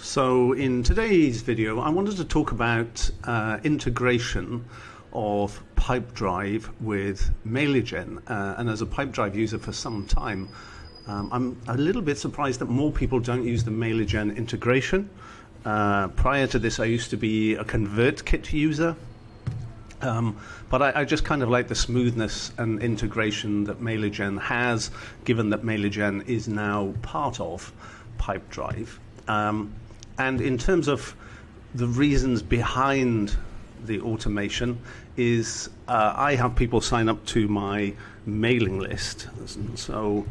So in today's video, I wanted to talk about integration of Pipedrive with Mailigen. And as a Pipedrive user for some time, I'm a little bit surprised that more people don't use the Mailigen integration. Prior to this, I used to be a ConvertKit user. But I just kind of like the smoothness and integration that Mailigen has, given that Mailigen is now part of Pipedrive. And in terms of the reasons behind the automation is I have people sign up to my mailing list. So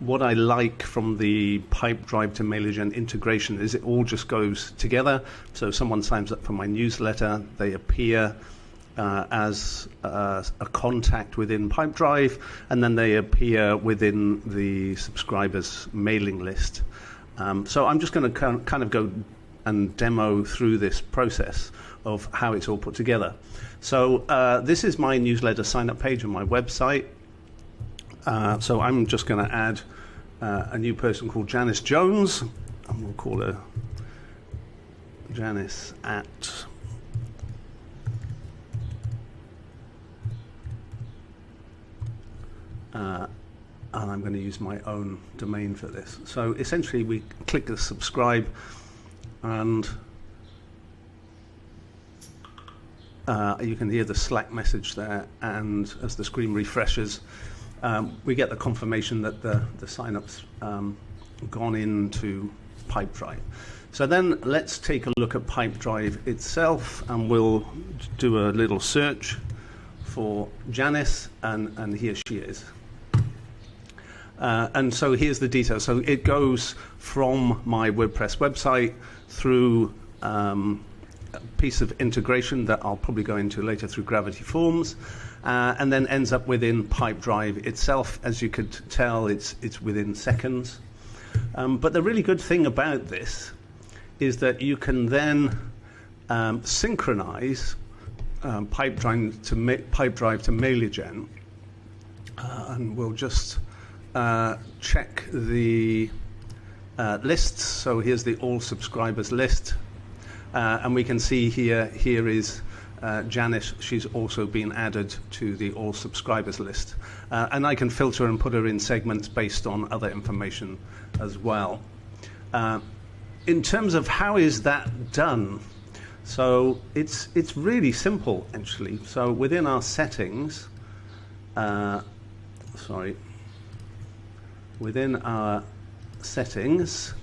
what I like from the Pipedrive to Mailigen integration is it all just goes together. So someone signs up for my newsletter, they appear as a contact within Pipedrive, and then they appear within the subscribers mailing list. So I'm just going to kind of go and demo through this process of how it's all put together. So this is my newsletter sign-up page on my website. So I'm just going to add a new person called Janice Jones, and we'll call her Janice at and I'm going to use my own domain for this. So essentially we click the subscribe, and you can hear the Slack message there, and as the screen refreshes, we get the confirmation that the sign-up's gone into Pipedrive. So then let's take a look at Pipedrive itself, and we'll do a little search for Janice, and here she is. And so here's the details. So it goes from my WordPress website through a piece of integration that I'll probably go into later through Gravity Forms, and then ends up within Pipedrive itself. As you could tell, it's within seconds. But the really good thing about this is that you can then synchronize Pipedrive to Mailigen, and we'll just check the lists. So here's the all subscribers list, and we can see here is Janice. She's also been added to the all subscribers list, and I can filter and put her in segments based on other information as well. In terms of how is that done, so it's really simple actually. So within our settings, within our settings,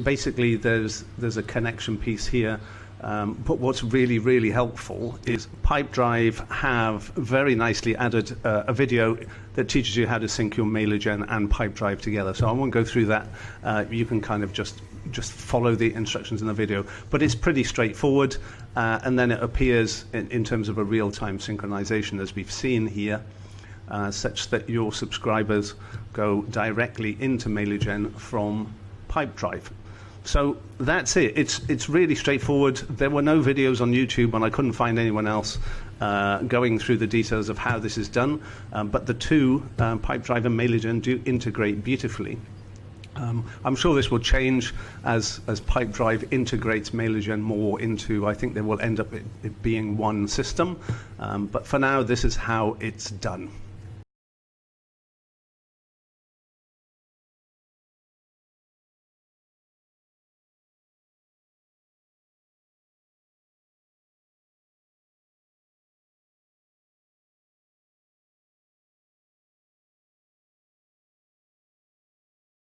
basically there's a connection piece here, but what's really helpful is Pipedrive have very nicely added a video that teaches you how to sync your Mailigen and Pipedrive together. So I won't go through that. You can kind of just follow the instructions in the video, but it's pretty straightforward, and then it appears in terms of a real-time synchronization, as we've seen here, such that your subscribers go directly into Mailigen from Pipedrive. So that's it. It's really straightforward. There were no videos on YouTube, and I couldn't find anyone else going through the details of how this is done, but the two, Pipedrive and Mailigen, do integrate beautifully. I'm sure this will change as Pipedrive integrates Mailigen more into, I think there will end up it being one system, but for now this is how it's done.